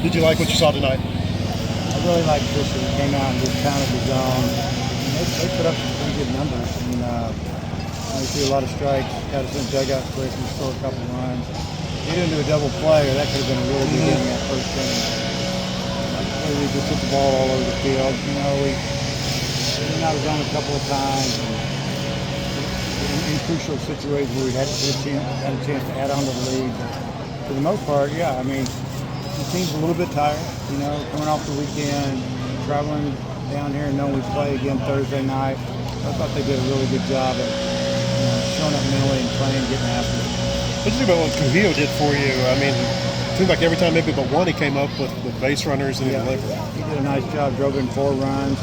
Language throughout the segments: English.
did you like what you saw tonight? I really like Fisher. He came out and just pounded the zone. They put up some pretty good numbers. They threw a lot of strikes, got us in the dugout quick, and scored a couple runs. He didn't do a double play, or that could have been a really good game that first game. We just hit the ball all over the field. We went out of zone a couple of times. In crucial situations where we had a chance to add on to the lead. But for the most part, yeah, the team's a little bit tired, coming off the weekend, traveling down here and knowing we play again Thursday night. I thought they did a really good job of showing up mentally and playing, getting after it. What did you think about what Cujillo did for you? It seemed like every time maybe but one he came up with base runners and he delivered. He did a nice job, drove in 4 runs,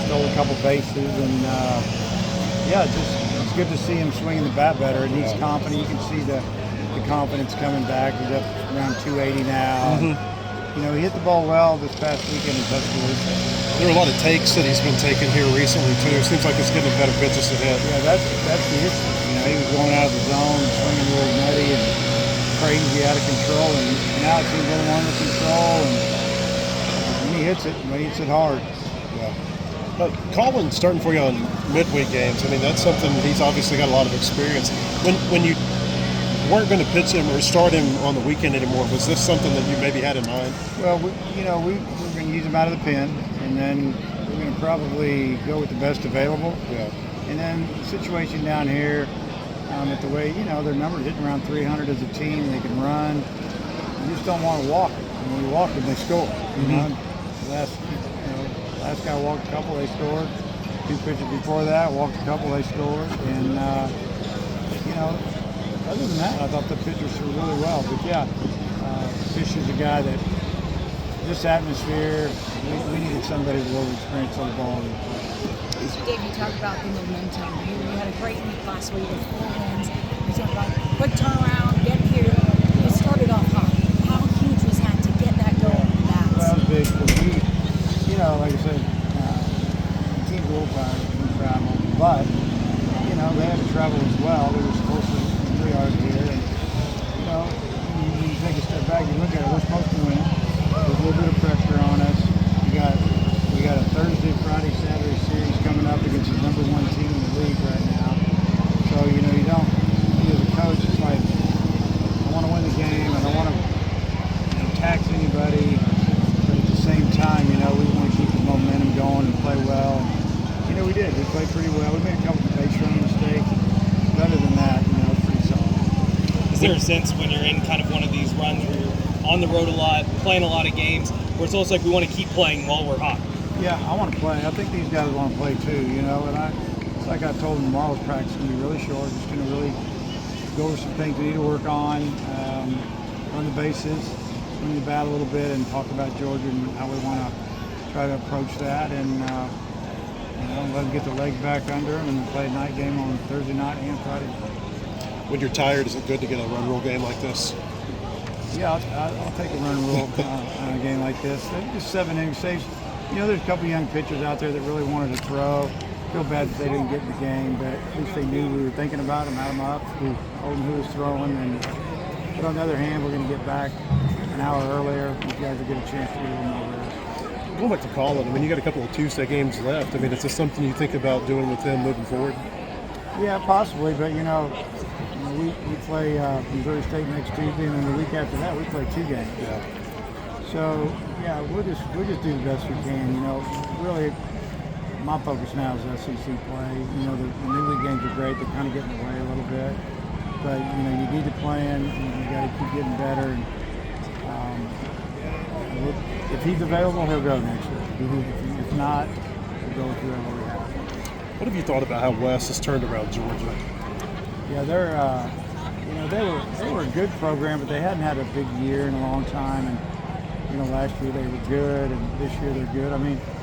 stole a couple bases, and it's good to see him swinging the bat better. And he's confident. You can see the confidence coming back. He's up around 280 now. He hit the ball well this past weekend in Tuscaloosa. There are a lot of takes that he's been taking here recently too. It seems like it's getting better pitches to hit. Yeah, that's the issue. He was going out of the zone, swinging really nutty and crazy, out of control, and now it seems a little under control. And when he hits it hard. Yeah. But Colin starting for you on midweek games, that's something he's obviously got a lot of experience. When you weren't going to pitch him or start him on the weekend anymore, was this something that you maybe had in mind? Well, we're going to use him out of the pen, and then we're going to probably go with the best available. Yeah. And then the situation down here, at the way, their numbers hitting around 300 as a team, they can run. You just don't want to walk them. When we walk them, they score. Last guy walked a couple, they scored. 2 pitches before that, walked a couple, they scored. And, other than that, I thought the pitchers threw really well. But Fisher's a guy that, this atmosphere, we needed somebody with a little experience on the ball. Dave, you talked about the momentum. You had a great week last week with 4 wins. You talked about quick turnaround, get here. You started off hot. How huge was that to get that going in the bats? Well, that was big. Like I said, the team's a little tired from travel. But, they had to travel as well. They were supposed to be 3 hours here. And, you take a step back, you look at it, we're supposed to win. There's a little bit of pressure on us. We got a Thursday, Friday, Saturday series coming up against the number 1 team in the league right now. So, you don't, as a coach, it's like, I want to win the game. I don't want to tax anybody. But at the same time, we want to keep the momentum going and play well. And, we did. We played pretty well. We made a couple of base running mistakes. But other than that, it's pretty solid. Is there a sense when you're in kind of one of these runs where you're on the road a lot, playing a lot of games, where it's almost like we want to keep playing while we're hot? Yeah, I want to play. I think these guys want to play too, and it's like I told them, tomorrow's practice is going to be really short. Just going to really go over some things we need to work on, run the bases, swing the bat a little bit, and talk about Georgia and how we want to try to approach that, and let them get their legs back under them, and then play a night game on Thursday night and Friday. When you're tired, is it good to get a run rule game like this? Yeah, I'll take a run rule on a game like this. Just 7 innings saves. There's a couple young pitchers out there that really wanted to throw. Feel bad that they didn't get in the game, but at least they knew we were thinking about them, had them up, told them who was throwing. But on the other hand, we're going to get back an hour earlier. These guys will get a chance to get a little more rest. Going back to Colin, you got a couple of Tuesday games left. Is this something you think about doing with them moving forward? Yeah, possibly, but we play Missouri State next Tuesday, and then the week after that we play 2 games. Yeah. So we'll just do the best we can. Really, my focus now is SEC play. The new league games are great. They're kind of getting away a little bit, but you need to plan. You got to keep getting better. And, if he's available, he'll go next week. If not, we'll go with whoever we have. What have you thought about how Wes has turned around Georgia? Yeah, they were a good program, but they hadn't had a big year in a long time. And last year they were good, and this year they're good.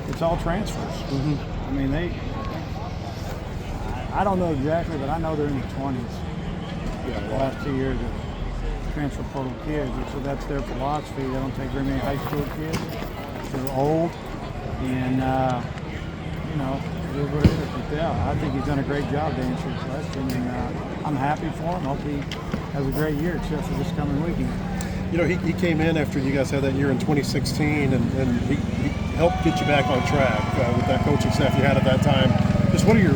It's all transfers. I don't know exactly, but I know they're in the 20s. Yeah, the last 2 years of transfer portal kids, and so that's their philosophy. They don't take very many high school kids. They're old, and it is what it is. But yeah, I think he's done a great job to answer your question, and I'm happy for him. Hope he has a great year, except for this coming weekend. You know, he came in after you guys had that year in 2016, and he helped get you back on track with that coaching staff you had at that time. Just what are your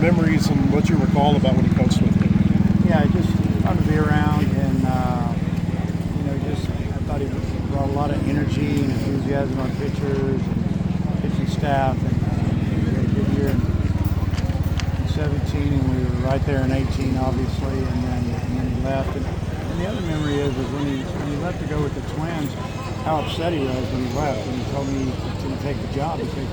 memories and what you recall about when he coached with you? Yeah, just fun to be around, and just I thought he brought a lot of energy and enthusiasm on pitchers and pitching staff, and we had a good year in 17, and we were right there in 18, obviously, and then he left. And the other memory is when he left to go with the Twins, how upset he was when he left, and he told me he was going to take the job. He said,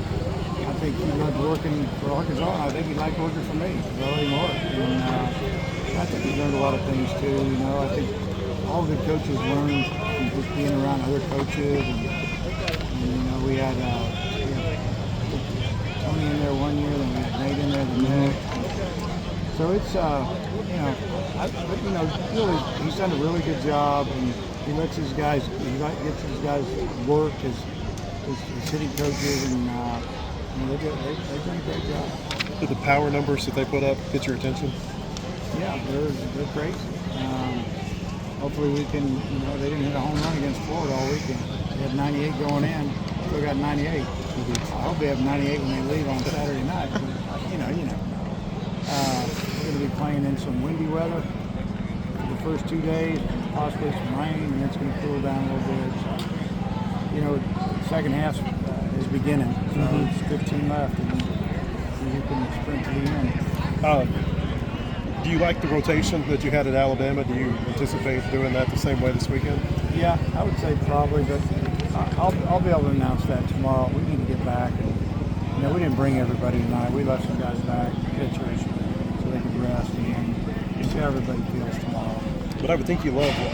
I think he loved working for Arkansas, and I think he liked working for me, really more. And I think he learned a lot of things too. I think all good coaches learn from just being around other coaches. And we had Tony in there one year, then we had Nate in there the next. So it's really he's done a really good job, and he lets his guys gets his guys work his hitting coaches, and they've done a great job. Did the power numbers that they put up get your attention? Yeah, they're crazy. Hopefully we can, they didn't hit a home run against Florida all weekend. They had 98 going in, still got 98. I hope they have 98 when they leave on Saturday night. But, we're going to be playing in some windy weather for the first 2 days, possibly some rain, and it's going to cool down a little bit. So, second half is beginning, so it's 15 left, and you can sprint to the end. Do you like the rotation that you had at Alabama? Do you anticipate doing that the same way this weekend? Yeah, I would say probably, but I'll be able to announce that tomorrow. We need to get back, and we didn't bring everybody tonight. We left some guys back, pitchers, so they could rest, and see how everybody feels tomorrow. But I would think you love what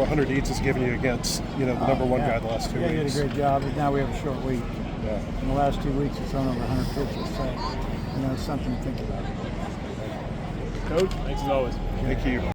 Hunter Dietz is giving you against the number one guy the last 2 weeks. Yeah, he did a great job, but now we have a short week. Yeah. In the last 2 weeks, it's thrown over 100 pitches, so it's something to think about. Coach, thanks as always. Thank you.